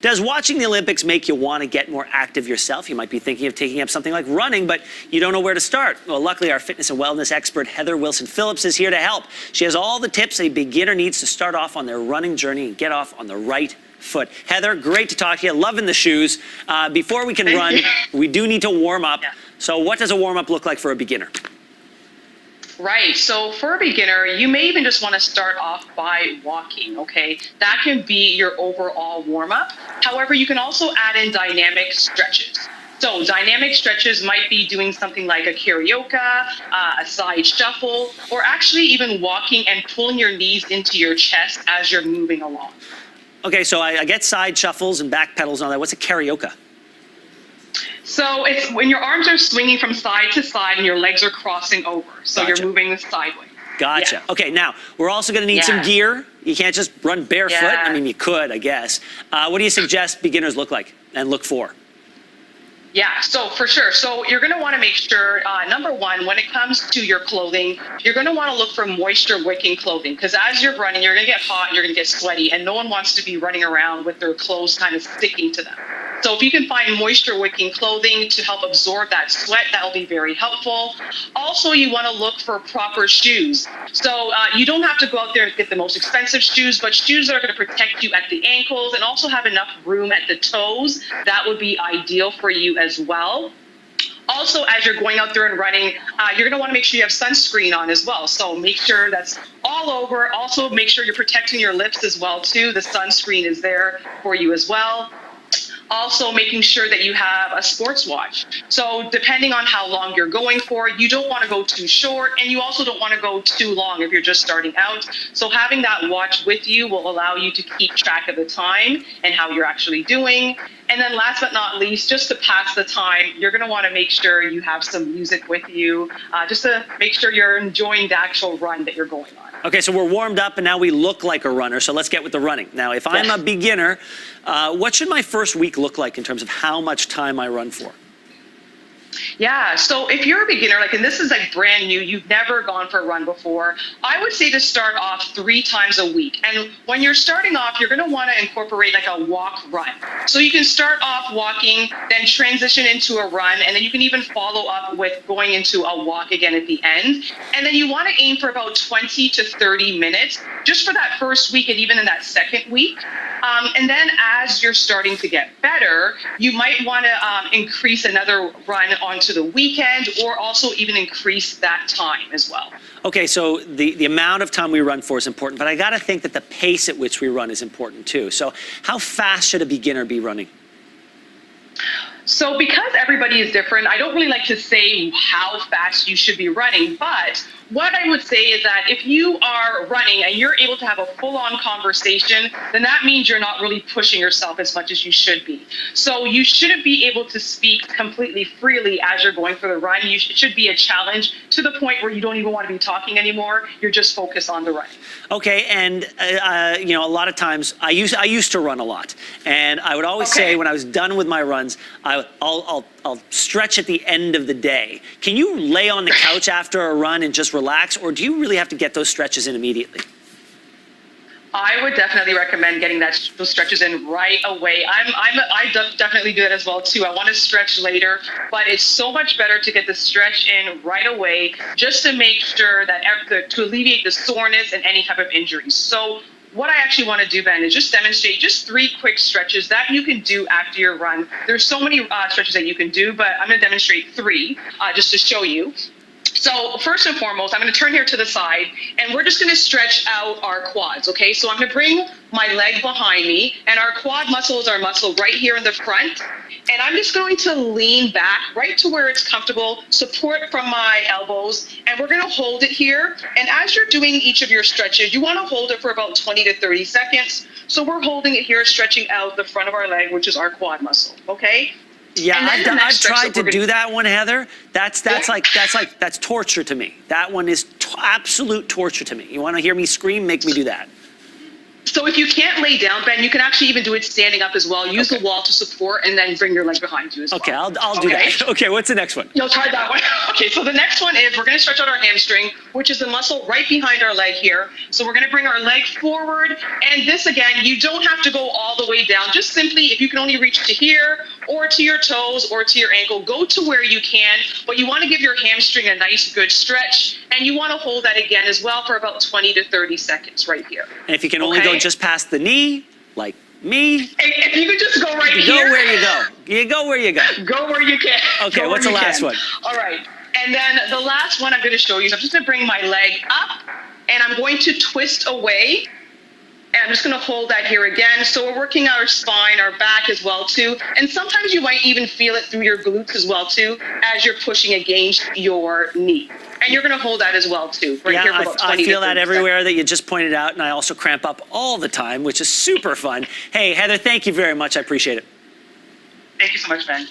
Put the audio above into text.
Does watching the Olympics make you want to get more active yourself? You might be thinking of taking up something like running, but you don't know where to start. Well, luckily, our fitness and wellness expert, Heather Wilson-Phillips, is here to help. She has all the tips a beginner needs to start off on their running journey and get off on the right foot. Heather, great to talk to you. Loving the shoes. Before we can run, we do need to warm up. Yeah. So what does a warm-up look like for a beginner? Right. So for a beginner, you may even just want to start off by walking, okay? That can be your overall warm-up. However, you can also add in dynamic stretches. So dynamic stretches might be doing something like a karaoke, a side shuffle, or actually even walking and pulling your knees into your chest as you're moving along. Okay, so I get side shuffles and back pedals and all that. What's a karaoke? So it's when your arms are swinging from side to side and your legs are crossing over. So Gotcha. You're moving sideways. Gotcha. Yeah. Okay, now we're also going to need some gear. You can't just run barefoot. Yeah. I mean, you could, I guess. What do you suggest beginners look like and look for? Yeah, so for sure. So you're going to want to make sure, number one, when it comes to your clothing, you're going to want to look for moisture wicking clothing, because as you're running, you're going to get hot, and you're going to get sweaty, and no one wants to be running around with their clothes kind of sticking to them. So if you can find moisture wicking clothing to help absorb that sweat, that'll be very helpful. Also, you want to look for proper shoes. So you don't have to go out there and get the most expensive shoes, but shoes that are going to protect you at the ankles and also have enough room at the toes. That would be ideal for you as well. Also, as you're going out there and running, you're going to want to make sure you have sunscreen on as well. So make sure that's all over. Also, make sure you're protecting your lips as well, too. The sunscreen is there for you as well. Also, making sure that you have a sports watch. So depending on how long you're going for, you don't want to go too short, and you also don't want to go too long if you're just starting out. So having that watch with you will allow you to keep track of the time and how you're actually doing. And then last but not least, just to pass the time, you're going to want to make sure you have some music with you, just to make sure you're enjoying the actual run that you're going on. Okay, so we're warmed up and now we look like a runner, so let's get with the running. Now, if I'm a beginner, what should my first week look like in terms of how much time I run for? Yeah, so if you're a beginner, and this is brand new, you've never gone for a run before, I would say to start off 3 times a week. And when you're starting off, you're going to want to incorporate a walk run. So you can start off walking, then transition into a run, and then you can even follow up with going into a walk again at the end. And then you want to aim for about 20 to 30 minutes just for that first week and even in that second week. And then as you're starting to get better, you might want to increase another run onto the weekend, or also even increase that time as well. Okay, so the amount of time we run for is important, but I got to think that the pace at which we run is important too. So how fast should a beginner be running? So because everybody is different, I don't really like to say how fast you should be running, but what I would say is that if you are running and you're able to have a full-on conversation, then that means you're not really pushing yourself as much as you should be. So you shouldn't be able to speak completely freely as you're going for the run. It should be a challenge to the point where you don't even want to be talking anymore. You're just focused on the running. Okay, and a lot of times I used to run a lot, and I would always say when I was done with my runs, I'll stretch at the end of the day. Can you lay on the couch after a run and just relax, or do you really have to get those stretches in immediately? I would definitely recommend getting those stretches in right away. I definitely do that as well too. I want to stretch later, but it's so much better to get the stretch in right away, just to make sure that to alleviate the soreness and any type of injuries. So what I actually want to do, Ben, is just demonstrate just 3 quick stretches that you can do after your run. There's so many stretches that you can do, but I'm going to demonstrate 3 just to show you. So first and foremost, I'm going to turn here to the side, and we're just going to stretch out our quads, okay? So I'm going to bring my leg behind me, and our quad muscles are muscle right here in the front. And I'm just going to lean back right to where it's comfortable, support from my elbows, and we're going to hold it here. And as you're doing each of your stretches, you want to hold it for about 20 to 30 seconds. So we're holding it here, stretching out the front of our leg, which is our quad muscle, okay? Yeah, I've tried to do that one, Heather. That's torture to me. That one is absolute torture to me. You want to hear me scream? Make me do that. So if you can't lay down, Ben, you can actually even do it standing up as well. Use the wall to support and then bring your leg behind you as well. Okay, I'll do that. Okay, what's the next one? You'll try that one. Okay, so the next one is we're going to stretch out our hamstring, which is the muscle right behind our leg here. So we're going to bring our leg forward. And this, again, you don't have to go all the way down. Just simply, if you can only reach to here or to your toes or to your ankle, go to where you can. But you want to give your hamstring a nice, good stretch. And you want to hold that again as well for about 20 to 30 seconds right here. And if you can only go just past the knee, like me. If you could just go right here. Go where you go. You go where you go. Go where you can. Okay, what's the last one? All right. And then the last one I'm going to show you is I'm just going to bring my leg up and I'm going to twist away. And I'm just going to hold that here again. So we're working our spine, our back as well too. And sometimes you might even feel it through your glutes as well too, as you're pushing against your knee. And you're going to hold that as well too. Right here for about 20 I feel that everywhere seconds. that you just pointed out, and I also cramp up all the time, which is super fun. Hey, Heather, thank you very much. I appreciate it. Thank you so much, Ben.